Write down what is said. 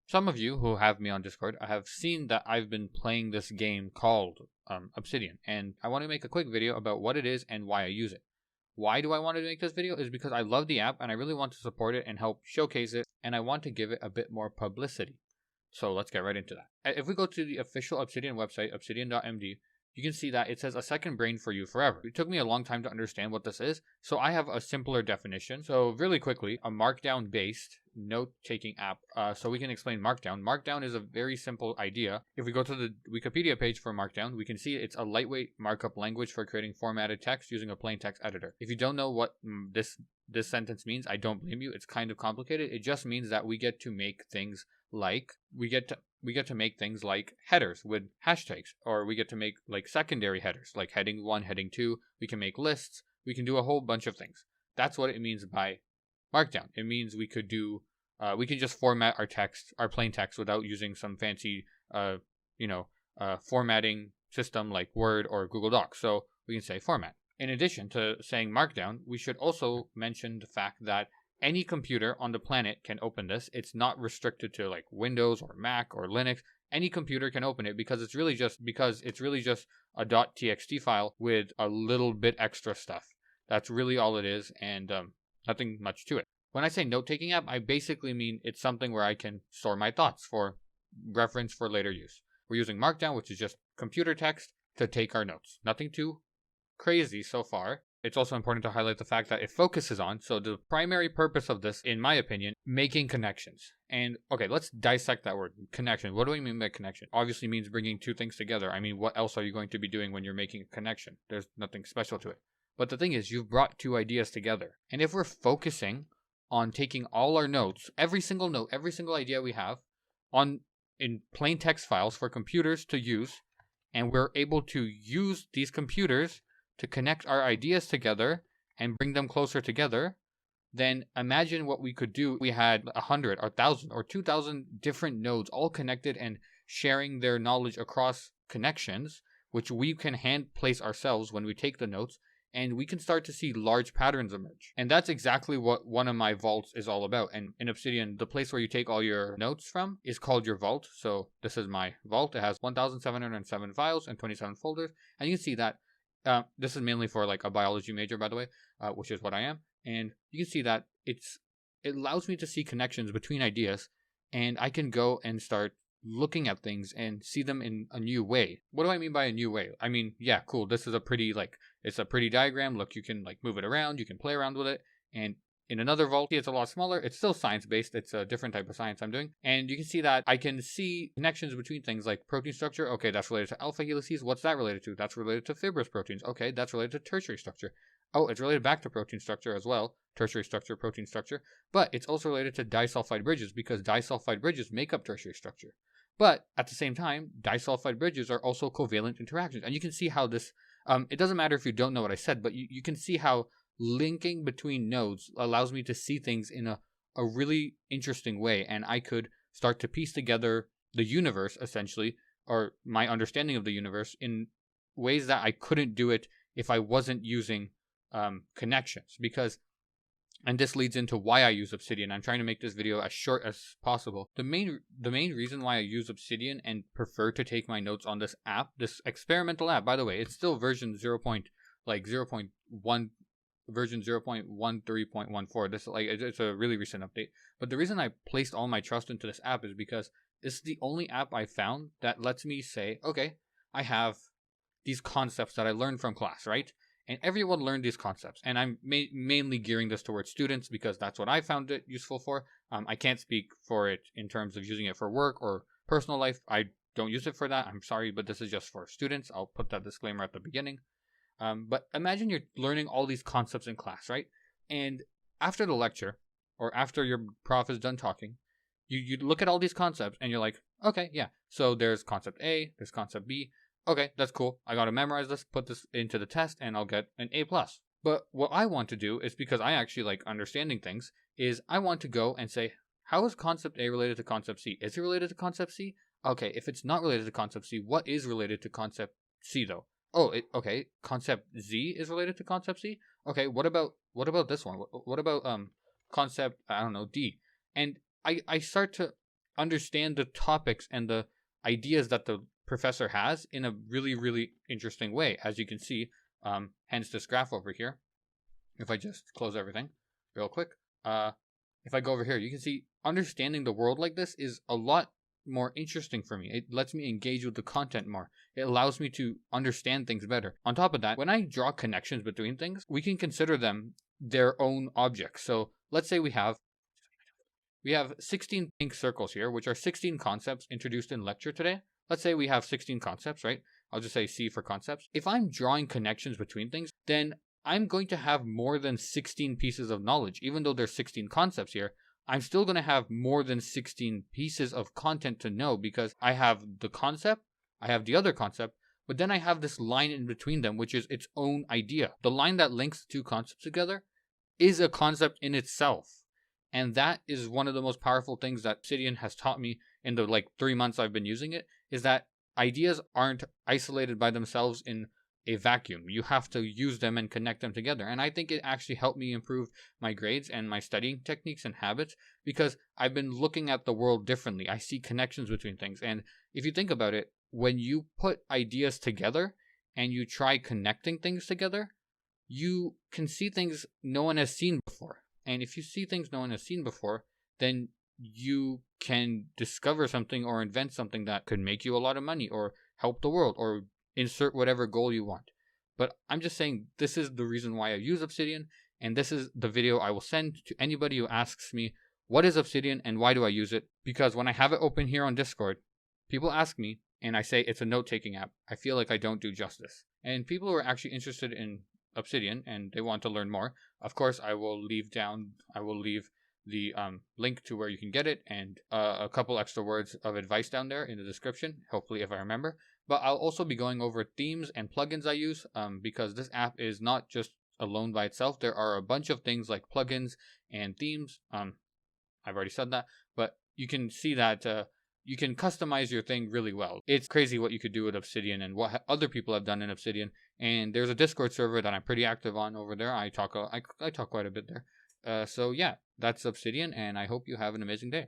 Some of you who have me on Discord have seen that I've been playing this game called Obsidian, and I want to make a quick video about what it is and why I use it. Why do I want to make this video? Is because I love the app and I really want to support it and help showcase it, and I want to give it a bit more publicity. So let's get right into that. If we go to the official Obsidian website, obsidian.md, you can see that it says a second brain for you forever. It took me a long time to understand what this is, so I have a simpler definition. So really quickly, a markdown based note-taking app. So we can explain Markdown. Markdown is a very simple idea. If we go to the Wikipedia page for Markdown, we can see it's a lightweight markup language for creating formatted text using a plain text editor. If you don't know what this sentence means, I don't blame you. It's kind of complicated. It just means that we get to make things like we get to make things like headers with hashtags, or we get to make like secondary headers like heading 1, heading 2. We can make lists. We can do a whole bunch of things. That's what it means by Markdown. It means we could do we can just format our text, our plain text, without using some fancy formatting system like Word or Google Docs. So we can say format. In addition to saying Markdown, we should also mention the fact that any computer on the planet can open this. It's not restricted to like Windows or Mac or Linux. Any computer can open it because it's really just a .txt file with a little bit extra stuff. That's really all it is, and nothing much to it. When I say note-taking app, I basically mean it's something where I can store my thoughts for reference for later use. We're using Markdown, which is just computer text, to take our notes. Nothing too crazy so far. It's also important to highlight the fact that it focuses on, so the primary purpose of this, in my opinion, making connections. And okay, let's dissect that word, connection. What do we mean by connection? Obviously means bringing two things together. I mean, what else are you going to be doing when you're making a connection? There's nothing special to it. But the thing is, you've brought two ideas together. And if we're focusing on taking all our notes, every single note, every single idea we have, in plain text files for computers to use, and we're able to use these computers to connect our ideas together and bring them closer together, then imagine what we could do. We had 100 or 1,000 or 2,000 different nodes all connected and sharing their knowledge across connections, which we can hand place ourselves when we take the notes, and we can start to see large patterns emerge. And that's exactly what one of my vaults is all about. And in Obsidian, the place where you take all your notes from is called your vault. So this is my vault. It has 1,707 files and 27 folders. And you can see that this is mainly for like a biology major, by the way, which is what I am. And you can see that it allows me to see connections between ideas, and I can go and start looking at things and see them in a new way. What do I mean by a new way? I mean, yeah, cool. This is it's a pretty diagram. Look, you can like move it around. You can play around with it. And in another vault, it's a lot smaller. It's still science-based. It's a different type of science I'm doing. And you can see that I can see connections between things like protein structure. Okay, that's related to alpha helices. What's that related to? That's related to fibrous proteins. Okay, that's related to tertiary structure. Oh, it's related back to protein structure as well. Tertiary structure, protein structure. But it's also related to disulfide bridges because disulfide bridges make up tertiary structure. But at the same time, disulfide bridges are also covalent interactions. And you can see how this, it doesn't matter if you don't know what I said, but you can see how linking between nodes allows me to see things in a really interesting way. And I could start to piece together the universe, essentially, or my understanding of the universe in ways that I couldn't do it if I wasn't using connections. And this leads into why I use Obsidian. I'm trying to make this video as short as possible. The main reason why I use Obsidian and prefer to take my notes on this app, this experimental app, by the way, it's still version 0.1, version 0.13.14. This it's a really recent update. But the reason I placed all my trust into this app is because it's the only app I found that lets me say, okay, I have these concepts that I learned from class, right? And everyone learned these concepts. And I'm mainly gearing this towards students because that's what I found it useful for. I can't speak for it in terms of using it for work or personal life. I don't use it for that. I'm sorry, but this is just for students. I'll put that disclaimer at the beginning. But imagine you're learning all these concepts in class, right? And after the lecture, or after your prof is done talking, you look at all these concepts and you're like, okay, yeah. So there's concept A, there's concept B. Okay, that's cool. I got to memorize this, put this into the test, and I'll get an A+. But what I want to do is, because I actually like understanding things, is I want to go and say, how is concept A related to concept C? Is it related to concept C? Okay, if it's not related to concept C, what is related to concept C though? Oh, okay, concept Z is related to concept C? Okay, what about this one? What about concept, I don't know, D? And I start to understand the topics and the ideas that the professor has in a really, really interesting way, as you can see, hence this graph over here. If I just close everything real quick, if I go over here, you can see understanding the world like this is a lot more interesting for me. It lets me engage with the content more. It allows me to understand things better. On top of that, when I draw connections between things, we can consider them their own objects. So let's say we have 16 pink circles here, which are 16 concepts introduced in lecture today. Let's say we have 16 concepts, right? I'll just say C for concepts. If I'm drawing connections between things, then I'm going to have more than 16 pieces of knowledge. Even though there's 16 concepts here, I'm still going to have more than 16 pieces of content to know, because I have the concept, I have the other concept, but then I have this line in between them, which is its own idea. The line that links the two concepts together is a concept in itself. And that is one of the most powerful things that Obsidian has taught me in the 3 months I've been using it, is that ideas aren't isolated by themselves in a vacuum. You have to use them and connect them together. And I think it actually helped me improve my grades and my studying techniques and habits, because I've been looking at the world differently. I see connections between things. And if you think about it, when you put ideas together and you try connecting things together, you can see things no one has seen before. And if you see things no one has seen before, then you can discover something or invent something that could make you a lot of money or help the world or insert whatever goal you want. But I'm just saying, this is the reason why I use Obsidian, and this is the video I will send to anybody who asks me, what is Obsidian and why do I use it? Because when I have it open here on Discord, people ask me, and I say it's a note-taking app. I feel like I don't do justice. And people who are actually interested in Obsidian and they want to learn more, of course, I will leave the link to where you can get it, and a couple extra words of advice down there in the description, hopefully, if I remember. But I'll also be going over themes and plugins I use, because this app is not just alone by itself. There are a bunch of things like plugins and themes. I've already said that, but you can see that you can customize your thing really well. It's crazy what you could do with Obsidian and what other people have done in Obsidian. And there's a Discord server that I'm pretty active on over there. I talk quite a bit there. So yeah, that's Obsidian, and I hope you have an amazing day.